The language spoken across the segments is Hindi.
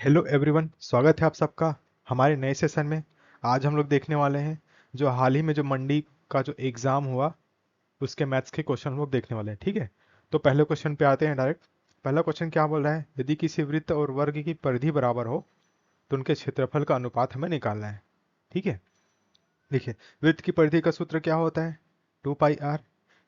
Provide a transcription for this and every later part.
हेलो एवरीवन, स्वागत है आप सबका हमारे नए सेशन में। आज हम लोग देखने वाले हैं जो हाल ही में जो मंडी का जो एग्ज़ाम हुआ उसके मैथ्स के क्वेश्चन हम लोग देखने वाले हैं। ठीक है, तो पहले क्वेश्चन पे आते हैं डायरेक्ट। पहला क्वेश्चन क्या बोल रहा है, यदि किसी वृत्त और वर्ग की परिधि बराबर हो तो उनके क्षेत्रफल का अनुपात हमें निकालना है। ठीक है, देखिए वृत्त की परिधि का सूत्र क्या होता है, 2 पाई आर।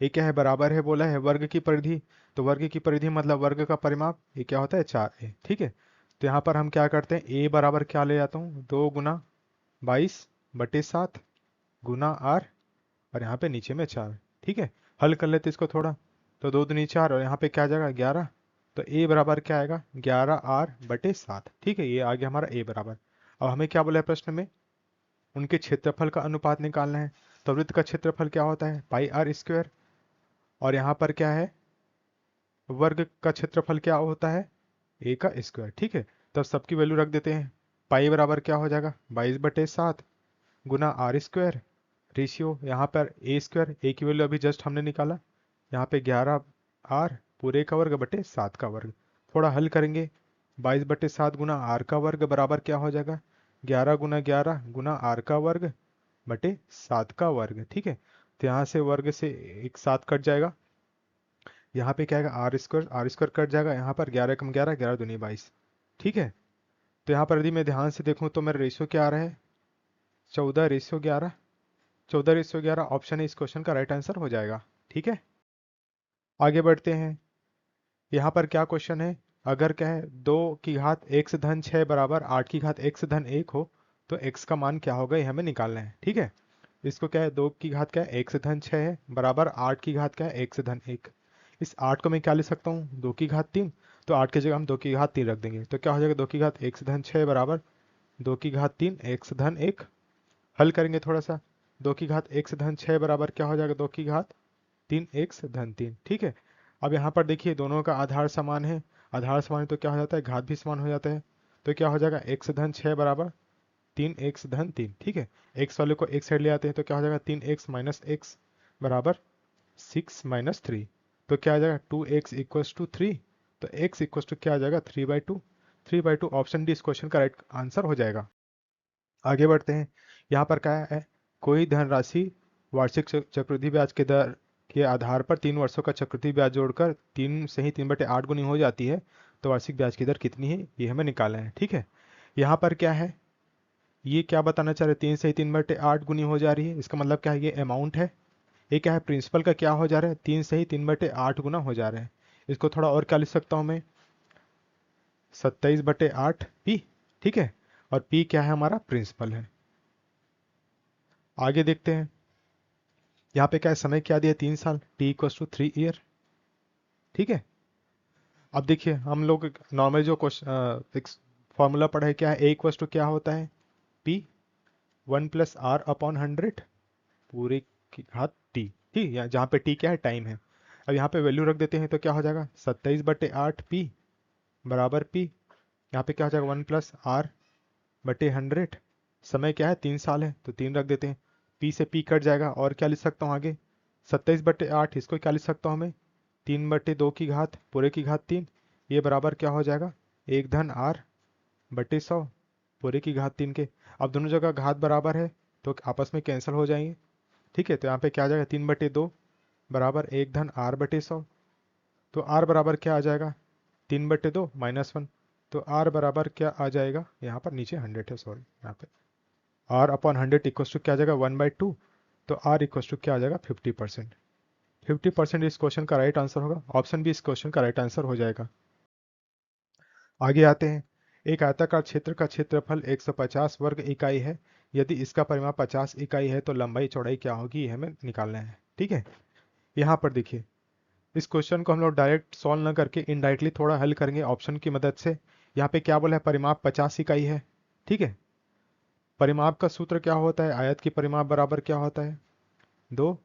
ये क्या है, बराबर है बोला है वर्ग की परिधि, तो वर्ग की परिधि मतलब वर्ग का परिमाप, ये क्या होता है 4a। ठीक है, तो यहाँ पर हम क्या करते हैं, a बराबर क्या ले जाता हूँ, 2 गुना 22/7 गुना आर, और यहाँ पे नीचे में 4। ठीक है, हल कर लेते इसको थोड़ा, तो 2 दूनी 4 और यहाँ पे क्या आ जाएगा 11। तो a बराबर क्या आएगा, 11r/7। ठीक है, ये आ गया हमारा a बराबर। अब हमें क्या बोला है प्रश्न में, उनके क्षेत्रफल का अनुपात निकालना है। तो वृत्त का क्षेत्रफल क्या होता है, πr²। और यहाँ पर क्या है, वर्ग का क्षेत्रफल क्या होता है, a का स्क्वायर। ठीक है, तब सबकी वैल्यू रख देते हैं। पाई बराबर क्या हो जाएगा, 22/7 गुना r²। रेशियो यहाँ पर a², a की वैल्यू अभी जस्ट हमने निकाला, यहाँ पे 11r पूरे का वर्ग बटे 7 का वर्ग। थोड़ा हल करेंगे, 22/7 गुना r का वर्ग बराबर क्या हो जाएगा, 11 गुना 11 गुना r का वर्ग बटे 7 का वर्ग। ठीक है, तो यहाँ से वर्ग से एक 7 कट जाएगा, यहाँ पे क्या आएगा आर स्क्वायर कट जाएगा, यहाँ पर 11 कम 11, 11 दूनी 22। ठीक है, तो यहाँ पर यदि मैं ध्यान से देखूँ तो मेरा रेशियो क्या आ रहा है, 14/11। 14/11 ऑप्शन है इस क्वेश्चन का राइट आंसर हो जाएगा। ठीक है, आगे बढ़ते हैं। यहाँ पर क्या क्वेश्चन है, अगर क्या है 2 की घात x धन 6 बराबर 8 की घात x धन 1 हो तो x का मान क्या होगा, ये हमें निकालना है। ठीक है, इसको क्या है, 2 की घात क्या है x धन 6 है बराबर 8 की घात क्या है x धन 1। इस 8 को मैं क्या ले सकता हूँ, 2 की घात 3। तो 8 की जगह हम 2 की घात 3 रख देंगे, तो क्या हो जाएगा 2 की घात x धन 6 बराबर 2 की घात 3 x धन 1। हल करेंगे थोड़ा सा, 2 की घात x धन 6 बराबर क्या हो जाएगा, 2 की घात 3 x धन 3। ठीक है, अब यहाँ पर देखिए दोनों का आधार समान है, आधार समान है तो क्या हो जाता है, घात भी समान हो जाता है। तो क्या हो जाएगा, x धन 6 बराबर 3x धन 3। ठीक है, x वाले को एक साइड ले आते हैं तो क्या हो जाएगा, 3x - x बराबर 6 - 3। तो क्या आ जाएगा, 2x = 3। तो x क्या आ जाएगा, 3/2। 3/2 ऑप्शन डी इस क्वेश्चन का राइट आंसर हो जाएगा। आगे बढ़ते हैं, यहाँ पर क्या है, कोई धनराशि वार्षिक चक्रवृद्धि ब्याज के दर के आधार पर 3 वर्षों का चक्रवृद्धि ब्याज जोड़कर 3 से ही 3/8 गुनी हो जाती है, तो वार्षिक ब्याज की दर कितनी है, ये हमें निकालना है। ठीक है, यहाँ पर क्या है, ये क्या बताना चाह रहे हैं, 3 से ही 3/8 गुनी हो जा रही है, इसका मतलब क्या है, ये अमाउंट है। ये क्या है, प्रिंसिपल का क्या हो जा रहा है, 3 से ही 3/8 गुना हो जा रहा है। इसको थोड़ा और क्या लिख सकता हूँ मैं, 27/8 पी। ठीक है, और पी क्या है, हमारा प्रिंसिपल है। आगे देखते हैं, यहाँ पे क्या है, समय क्या दिया, 3 साल, t = 3 ईयर। ठीक है, अब देखिए हम लोग नॉर्मल जो क्वेश्चन फॉर्मूला पढ़ा है, क्या है, a क्या होता है, p 1+r/100 पूरे की घात t। ठीक है, जहाँ पे t क्या है, टाइम है। अब यहाँ पे वैल्यू रख देते हैं तो क्या हो जाएगा, 27/8 p बराबर p, यहाँ पे क्या हो जाएगा 1+r/100। समय क्या है, 3 साल है तो 3 रख देते हैं, p से p कट जाएगा, और क्या लिख सकता हूँ आगे, 27/8, इसको क्या लिख सकता हूँ मैं, 3/2 की घात पूरे की घात 3। ये बराबर क्या हो जाएगा, 1/r/100 पूरे की घात 3 के। अब दोनों जगह घात बराबर है तो आपस में कैंसिल हो जाएंगे। ठीक है, तो यहाँ पे क्या आ जाएगा, 3/2 बराबर 1/r/100। तो r बराबर क्या आ जाएगा, 3/2 - 1। तो r बराबर क्या आ जाएगा, यहाँ पर नीचे 100 है, सॉरी, यहाँ पे r/100 क्या आ जाएगा, 1/2। तो r क्या आ जाएगा, 50%। 50% इस क्वेश्चन का राइट आंसर होगा, ऑप्शन बी इस क्वेश्चन का राइट आंसर हो जाएगा। आगे आते हैं, एक आयताकार क्षेत्र का क्षेत्रफल 150 वर्ग इकाई है, यदि इसका परिमाप 50 इकाई है तो लंबाई चौड़ाई क्या होगी, ये हमें निकालना है। ठीक है, यहाँ पर देखिए इस क्वेश्चन को हम लोग डायरेक्ट सॉल्व न करके इनडायरेक्टली थोड़ा हल करेंगे ऑप्शन की मदद से। यहाँ पे क्या बोला है, परिमाप 50 इकाई है। ठीक है, परिमाप का सूत्र क्या होता है, आयत की परिमाप बराबर क्या होता है, 2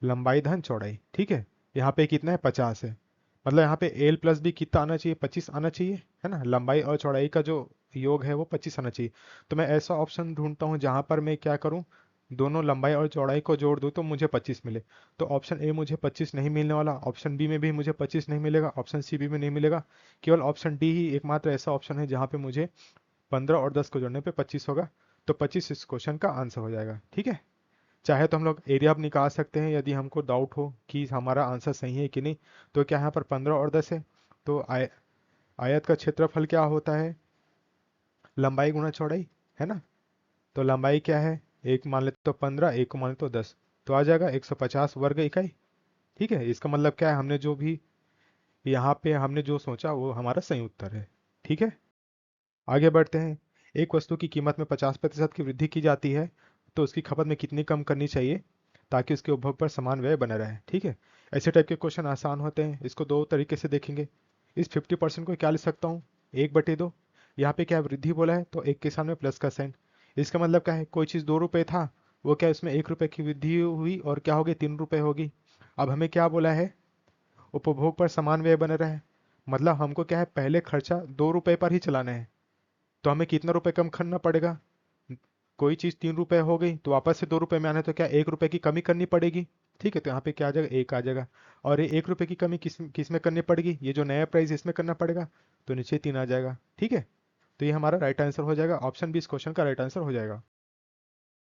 लंबाई धन चौड़ाई। ठीक है, यहाँ पे कितना है, 50 है, मतलब यहाँ पे एल प्लस बी कितना आना चाहिए, 25 आना चाहिए, है ना, लंबाई और चौड़ाई का जो योग है वो 25 आना चाहिए। तो मैं ऐसा ऑप्शन ढूंढता हूँ जहां पर मैं क्या करूँ, दोनों लंबाई और चौड़ाई को जोड़ दूं तो मुझे 25 मिले। तो ऑप्शन ए मुझे 25 नहीं मिलने वाला, ऑप्शन बी में भी मुझे 25 नहीं मिलेगा, ऑप्शन सी भी में नहीं मिलेगा। केवल ऑप्शन डी ही एकमात्र ऐसा ऑप्शन है जहाँ पे मुझे 15 और 10 को जोड़ने पे 25 होगा। तो 25 इस क्वेश्चन का आंसर हो जाएगा। ठीक है, चाहे तो हम लोग एरिया अब निकाल सकते हैं यदि हमको डाउट हो कि हमारा आंसर सही है कि नहीं। तो क्या यहाँ पर 15 और 10 है, तो आयत का क्षेत्रफल क्या होता है, लंबाई गुना चौड़ाई, है ना। तो लंबाई क्या है, एक मान लेते तो 15, एक को मान लेते तो 10, तो आ जाएगा 150 वर्ग इकाई। ठीक है, इसका मतलब क्या है, हमने जो भी यहाँ पे हमने जो सोचा वो हमारा सही उत्तर है। ठीक है, आगे बढ़ते हैं। एक वस्तु की कीमत में 50% की वृद्धि की जाती है तो उसकी खपत में कितनी कम करनी चाहिए ताकि उसके उपभोग पर समान व्यय बना रहे। ठीक है, ऐसे टाइप के क्वेश्चन आसान होते हैं, इसको दो तरीके से देखेंगे। इस 50% को क्या लिख सकता हूँ, 1/2। यहाँ पे क्या वृद्धि बोला है तो एक के सामने प्लस का साइन। इसका मतलब क्या है, कोई चीज़ 2 रुपये था, वो क्या उसमें 1 रुपये की वृद्धि हुई और क्या होगी, 3 रुपये होगी। अब हमें क्या बोला है, उपभोग पर समान व्यय बने रहे। मतलब हमको क्या है, पहले खर्चा 2 रुपये पर ही चलाना है, तो हमें कितना रुपए कम करना पड़ेगा। कोई चीज 3 रुपए हो गई तो वापस से 2 रुपए में आना है तो क्या 1 रुपए की कमी करनी पड़ेगी। ठीक है, तो यहाँ पे क्या आ जाएगा, एक आ जाएगा। और ये 1 रुपए की कमी किस किस में करनी पड़ेगी, ये जो नया प्राइस इसमें करना पड़ेगा, तो नीचे 3 आ जाएगा। ठीक है, तो ये हमारा राइट आंसर हो जाएगा, ऑप्शन बी इस क्वेश्चन का राइट आंसर हो जाएगा।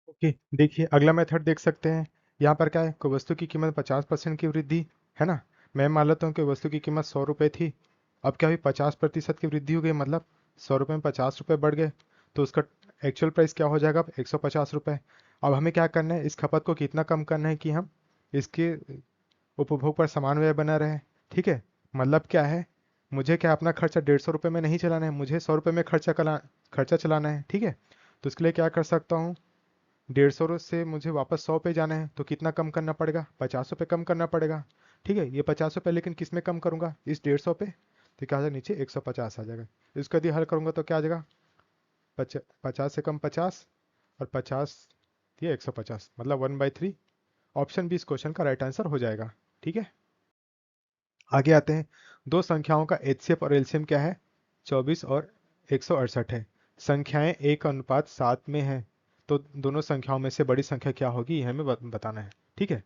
ओके, देखिए अगला मेथड देख सकते हैं। यहाँ पर क्या है, कोई वस्तु की कीमत 50% की वृद्धि, है ना। मैं मान लेता हूँ कि वस्तु की कीमत 100 रुपये थी, अब क्या हुई 50% की वृद्धि हो गई, मतलब 100 रुपये में 50 रुपये बढ़ गए, तो उसका एक्चुअल प्राइस क्या हो जाएगा, अब 150 रुपये। अब हमें क्या करना है, इस खपत को कितना कम करना है कि हम इसके उपभोग पर समान व्यय बना रहे। ठीक है, मतलब क्या है, मुझे क्या अपना खर्चा 150 रुपये में नहीं चलाना है, मुझे 100 रुपये में खर्चा चलाना है। ठीक है, तो इसके लिए क्या कर सकता हूँ, 150 से मुझे वापस 100 पे जाना है तो कितना कम करना पड़ेगा, 50 रुपये कम करना पड़ेगा। ठीक है, ये 50 रुपये लेकिन किस में कम करूंगा, इस 150 पे, तो क्या आ जाएगा नीचे 150 आ जाएगा। इसको यदि हल करूंगा तो क्या आ जाएगा, 50 से कम 50 और 50 ये 150, मतलब 1/3। ऑप्शन बी इस क्वेश्चन का राइट आंसर हो जाएगा। ठीक है, आगे आते हैं। दो संख्याओं का एचसीएफ और एलसीएम क्या है, 24 और 168 है। संख्याएं 1:7 में है, तो दोनों संख्याओं में से बड़ी संख्या क्या होगी, यह हमें बताना है। ठीक है,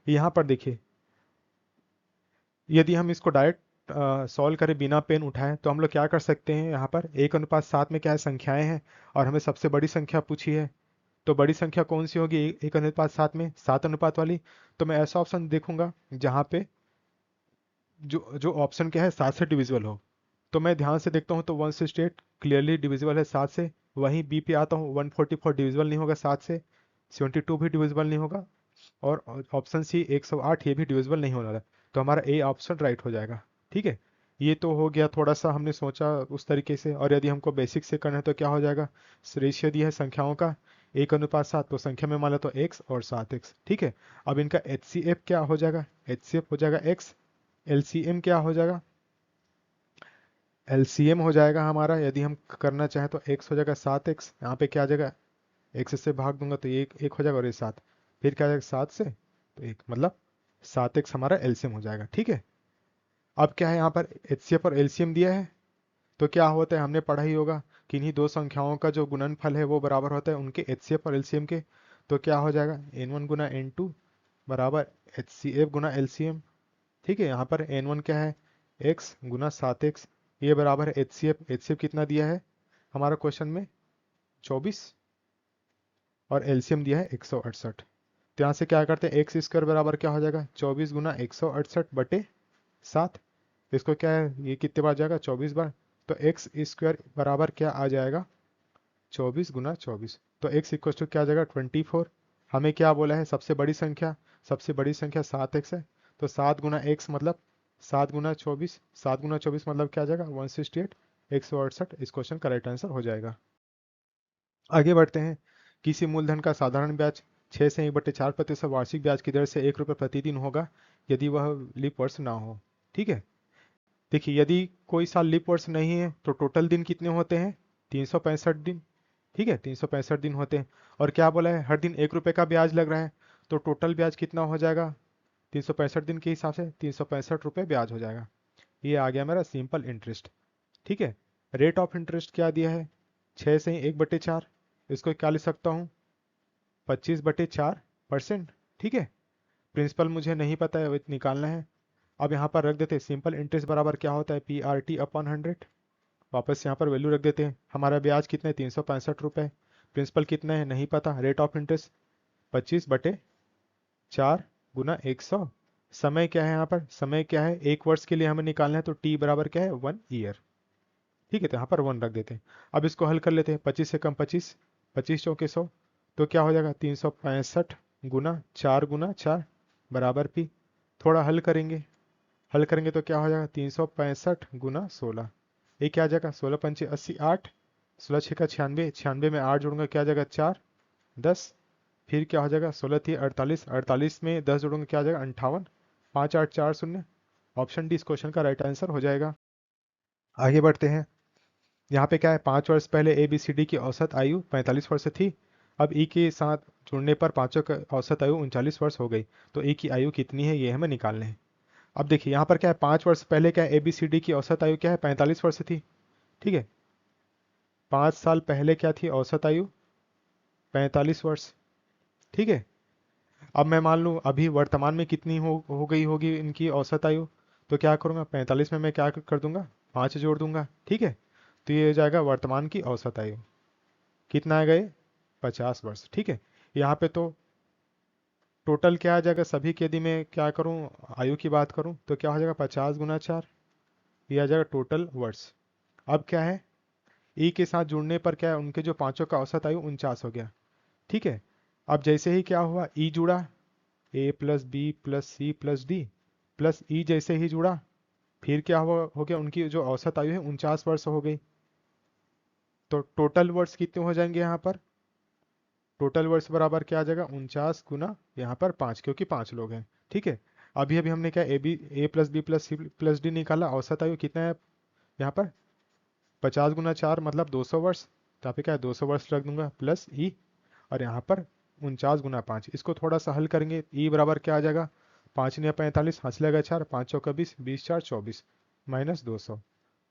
यहाँ पर देखिए, यदि हम इसको डायरेक्ट सॉल्व करें बिना पेन उठाए तो हम लोग क्या कर सकते हैं, यहाँ पर 1:7 में क्या है, संख्याएं हैं और हमें सबसे बड़ी संख्या पूछी है। तो बड़ी संख्या कौन सी होगी 1:7 में, 7 अनुपात वाली। तो मैं ऐसा ऑप्शन देखूंगा जहाँ पे जो जो ऑप्शन क्या है 7 से डिविजिबल हो। तो मैं ध्यान से देखता हूँ तो 168 क्लियरली डिविजिबल है 7 से। वहीं बी पे आता हूँ, 144 डिविजिबल नहीं होगा 7 से, 72 भी डिविजिबल नहीं होगा, और ऑप्शन सी 108 ये भी डिविजिबल नहीं होने वाला। तो हमारा ए ऑप्शन राइट हो जाएगा। ठीक है, ये तो हो गया, थोड़ा सा हमने सोचा उस तरीके से। और यदि हमको बेसिक से करना है तो क्या हो जाएगा, रेशियो दिया है संख्याओं का 1:7, तो संख्या में मान लो तो x और 7x। ठीक है, अब इनका एचसीएफ क्या हो जाएगा, एचसीएफ हो जाएगा x, एलसीएम क्या हो जाएगा, एलसीएम हो जाएगा हमारा, यदि हम करना चाहें तो x हो जाएगा 7x, यहाँ पे क्या आ जाएगा, x से भाग दूंगा तो ये एक हो जाएगा और ये 7, फिर क्या आ जाएगा 7 से तो एक, मतलब 7x हमारा एलसीएम हो जाएगा। ठीक है, अब क्या है, यहाँ पर एचसीएफ और एलसीएम दिया है, तो क्या होता है, हमने पढ़ा ही होगा कि इन्हीं दो संख्याओं का जो गुणनफल है वो बराबर होता है उनके एचसीएफ और एलसीएम के। तो क्या हो जाएगा, n1 गुना n2 बराबर एचसीएफ गुना एलसीएम। ठीक है, यहाँ पर n1 क्या है, x गुना 7x, ये बराबर है एचसीएफ। एचसीएफ कितना दिया है हमारा क्वेश्चन में, 24, और एलसीएम दिया है 168। तो यहाँ से क्या करते हैं, एक्स स्क्वायर बराबर क्या हो जाएगा, 24 गुना 168/7। इसको क्या है, ये कितने बार जाएगा, 24 बार। तो एक्स स्क्वायर बराबर क्या आ जाएगा, 24 गुना 24। तो एक्स इक्वल टू क्या आ जाएगा, 24। हमें क्या बोला है, सबसे बड़ी संख्या 7x है। तो 7 गुना x मतलब 7 गुना 24, 7 गुना 24 मतलब क्या आ जाएगा, 168, 168 इस क्वेश्चन का राइट आंसर हो जाएगा। आगे बढ़ते हैं। किसी मूलधन का साधारण ब्याज 6 से 1/4% वार्षिक ब्याज की दर से 1 रुपये प्रतिदिन होगा यदि वह लीप वर्ष ना हो। ठीक है, देखिए यदि कोई साल लीप वर्ष नहीं है तो टोटल दिन कितने होते हैं, 365 दिन। ठीक है, 365 दिन होते हैं। और क्या बोला है, हर दिन 1 रुपये का ब्याज लग रहा है, तो टोटल ब्याज कितना हो जाएगा, 365 दिन के हिसाब से 365 रुपये ब्याज हो जाएगा। ये आ गया मेरा सिंपल इंटरेस्ट। ठीक है, रेट ऑफ इंटरेस्ट क्या दिया है, 6 से 1/4, इसको क्या लिख सकता हूँ, 25/4%। ठीक है, प्रिंसिपल मुझे नहीं पता है, निकालना है। अब यहाँ पर रख देते हैं सिंपल इंटरेस्ट बराबर क्या होता है, PRT/100। वापस यहाँ पर वैल्यू रख देते हैं। हमारा ब्याज कितना है, 365 रुपये। प्रिंसिपल कितना है नहीं पता। Rate of interest 25/4 × 100। समय क्या है यहाँ पर, समय क्या है, 1 वर्ष के लिए हमें निकालना है, तो टी बराबर क्या है, 1 ईयर। ठीक है, तो यहाँ पर 1 रख देते हैं। अब इसको हल कर लेते हैं। 25 से कम 25, 25×4 = 100, तो क्या हो जाएगा 365 × 4 × 4 बराबर पी। थोड़ा हल करेंगे, हल करेंगे तो क्या हो जाएगा 365 × 16। ये क्या आ जाएगा, 16×5 = 80, 8, 16×6 = 96, 96 में 8 जोड़ूंगा क्या आ जाएगा 4, 10। फिर क्या हो जाएगा 16×3 = 48, 48 में 10 जोड़ूंगा क्या आ जाएगा 58, 5, 8, 4, 0। ऑप्शन डी इस क्वेश्चन का राइट आंसर हो जाएगा। आगे बढ़ते हैं। यहाँ पे क्या है, 5 वर्ष पहले ए बी सी डी की औसत आयु 45 वर्ष थी। अब ई के साथ जुड़ने पर पांचों का औसत आयु 39 वर्ष हो गई। तो ई की आयु कितनी है, ये हमें निकालने हैं। अब देखिए यहाँ पर क्या है, 5 वर्ष पहले क्या है, ए बी सी डी की औसत आयु क्या है, 45 वर्ष थी। ठीक है, 5 साल पहले क्या थी औसत आयु, 45 वर्ष। ठीक है, अब मैं मान लूँ अभी वर्तमान में कितनी हो गई होगी इनकी औसत आयु, तो क्या करूँगा 45 में मैं क्या कर दूंगा 5 जोड़ दूंगा। ठीक है, तो ये हो जाएगा वर्तमान की औसत आयु। कितना आ गए 50 वर्ष। ठीक है, यहाँ पे तो टोटल क्या आ जाएगा सभी के, यदि मैं क्या करूँ आयु की बात करूँ तो क्या हो जाएगा 50 × 4, ये आ जाएगा टोटल वर्ष। अब क्या है, ई के साथ जुड़ने पर क्या है, उनके जो पांचों का औसत आयु 49 हो गया। ठीक है, अब जैसे ही क्या हुआ ई जुड़ा, A+B+C+D प्लस ई जैसे ही जुड़ा, फिर क्या हुआ हो गया, उनकी जो औसत आयु है 49 वर्ष हो गई। तो टोटल वर्ष कितने हो जाएंगे यहाँ पर, टोटल वर्ष बराबर क्या आ जाएगा 49 गुना यहाँ पर 5, क्योंकि 5 लोग हैं। ठीक है, अभी अभी हमने क्या A+B+C+D निकाला, औसत आयु कितना है यहाँ पर 50 × 4 मतलब 200 वर्ष। तो यहाँ पे क्या है 200 वर्ष रख दूंगा प्लस ई, और यहाँ पर 49 × 5। इसको थोड़ा सा हल करेंगे, ई बराबर क्या आ जाएगा 5 × 45, हंस लेगा 4, 5×4 = 20, 20×4 = 24 माइनस 200।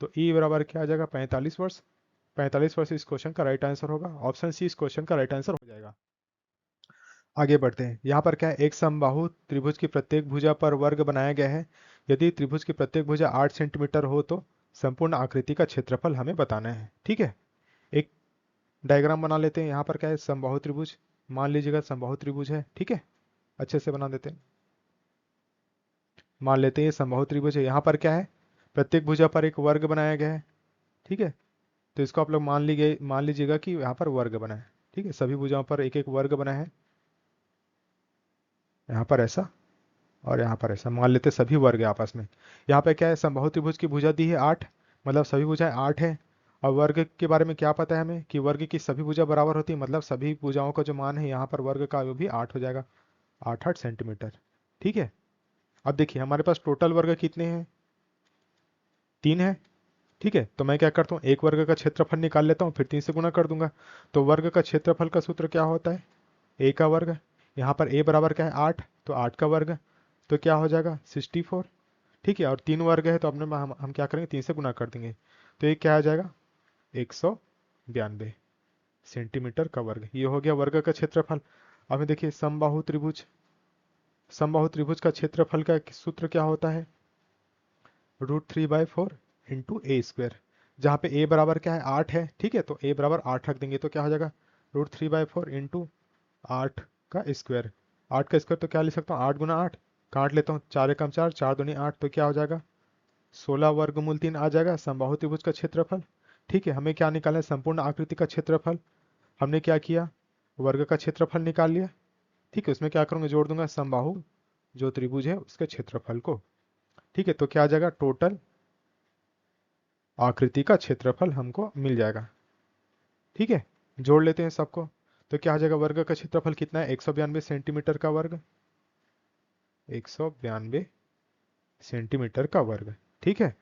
तो ई बराबर क्या आ जाएगा 45 वर्ष। 45 वर्ष इस क्वेश्चन का राइट आंसर होगा। ऑप्शन सी इस क्वेश्चन का राइट आंसर हो जाएगा। आगे बढ़ते हैं। यहाँ पर क्या है, एक समबाहु त्रिभुज की प्रत्येक भुजा पर वर्ग बनाया गया है। यदि त्रिभुज की प्रत्येक भुजा 8 सेंटीमीटर हो तो संपूर्ण आकृति का क्षेत्रफल हमें बताना है। ठीक है, एक डायग्राम बना लेते हैं। यहाँ पर क्या है, समबाहु त्रिभुज, मान लीजिएगा समबाहु त्रिभुज है। ठीक है, अच्छे से बना देते हैं। मान लेते हैं ये समबाहु त्रिभुज है। यहाँ पर क्या है, प्रत्येक भुजा पर एक वर्ग बनाया गया है। ठीक है, तो इसको आप लोग मान लीजिएगा कि यहाँ पर वर्ग बना है। ठीक है, सभी भुजाओं पर एक एक वर्ग बना है। यहाँ पर ऐसा और यहाँ पर ऐसा मान लेते सभी वर्ग है आपस में। यहाँ पे क्या है, समबाहु त्रिभुज की भुजा दी है 8, मतलब सभी भुजाएं 8 है। और वर्ग के बारे में क्या पता है हमें कि वर्ग की सभी भुजा बराबर होती है, मतलब सभी भुजाओं का जो मान है यहाँ पर वर्ग का वो भी 8 हो जाएगा, 8 सेंटीमीटर। ठीक है, अब देखिए हमारे पास टोटल वर्ग कितने हैं, 3 है। ठीक है, तो मैं क्या करता हूँ, एक वर्ग का क्षेत्रफल निकाल लेता हूँ, फिर 3 से गुना कर दूंगा। तो वर्ग का क्षेत्रफल का सूत्र क्या होता है, ए का वर्ग। यहाँ पर ए बराबर क्या है 8, तो 8 का वर्ग, तो क्या हो जाएगा 64। ठीक है, और 3 वर्ग है तो अपने हम क्या करेंगे 3 से गुना कर देंगे, तो ये क्या आ जाएगा 192 सेंटीमीटर का वर्ग। ये हो गया वर्ग का क्षेत्रफल। अब देखिए समबाहु त्रिभुज, समबाहु त्रिभुज का क्षेत्रफल का सूत्र क्या होता है, √3/4 इंटू ए स्क्वायर। जहाँ पे ए बराबर क्या है 8 है। ठीक है, तो ए बराबर 8 रख देंगे, तो क्या हो जाएगा √3/4 इंटू 8 का स्क्वायर। 8 का स्क्वायर तो क्या लिख सकता हूँ, 8 × 8, काट लेता हूँ, 4 एकम 4, 4 दूनी 8, तो क्या हो जाएगा 16 वर्गमूल 3 आ जाएगा समबाहु त्रिभुज का क्षेत्रफल। ठीक है, हमें क्या निकालना है, संपूर्ण आकृति का क्षेत्रफल। हमने क्या किया, वर्ग का क्षेत्रफल निकाल लिया। ठीक है, उसमें क्या करूंगा, जोड़ दूंगा समबाहु जो त्रिभुज है उसके क्षेत्रफल को। ठीक है, तो क्या आ जाएगा टोटल आकृति का क्षेत्रफल हमको मिल जाएगा। ठीक है, जोड़ लेते हैं सबको, तो क्या आ जाएगा वर्ग का क्षेत्रफल कितना है 192 सेंटीमीटर का वर्ग, 192 सेंटीमीटर का वर्ग। ठीक है,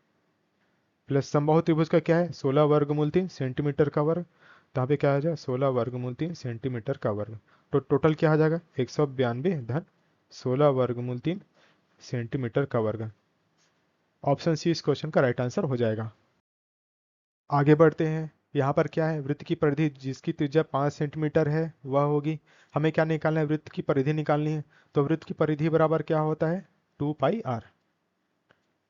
प्लस समबाहु त्रिभुज का क्या है 16 वर्गमूल 3 सेंटीमीटर का वर्ग, तो यहाँ पे क्या आ जाएगा 16 वर्गमूल 3 सेंटीमीटर का वर्ग। तो टोटल क्या आ जाएगा 192 धन 16 वर्गमूल 3 सेंटीमीटर का वर्ग। ऑप्शन सी इस क्वेश्चन का राइट आंसर हो जाएगा। आगे बढ़ते हैं। यहाँ पर क्या है, वृत्त की परिधि जिसकी त्रिज्या 5 सेंटीमीटर है वह होगी। हमें क्या निकालना है, वृत्त की परिधि निकालनी है। तो वृत्त की परिधि बराबर क्या होता है, 2 पाई आर।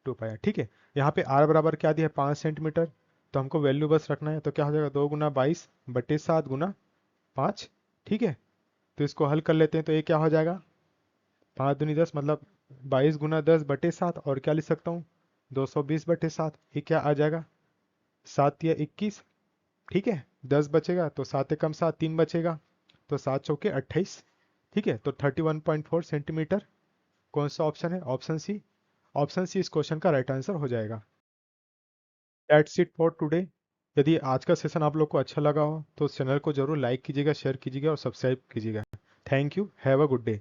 2 पाई आर, ठीक है। यहाँ पे आर बराबर क्या दिया है, 5 सेंटीमीटर। तो हमको वैल्यू बस रखना है, तो क्या हो जाएगा, 2 गुना 22/7 गुना 5, ठीक है। तो इसको हल कर लेते हैं, तो ये क्या हो जाएगा, 5 दूनी 10, मतलब 22 गुना 10/7, और क्या लिख सकता हूँ, 220/7। ये क्या आ जाएगा, 7 या 21, ठीक है। 10 बचेगा तो 7 एकम 7, 3 बचेगा, तो 7 चौके 28, ठीक है। तो 31.4 सेंटीमीटर। कौन सा ऑप्शन है, ऑप्शन सी। ऑप्शन सी इस क्वेश्चन का राइट आंसर हो जाएगा। That's it for today. यदि आज का सेशन आप लोग को अच्छा लगा हो तो चैनल को जरूर लाइक कीजिएगा, शेयर कीजिएगा और सब्सक्राइब कीजिएगा। Thank you, have a good day.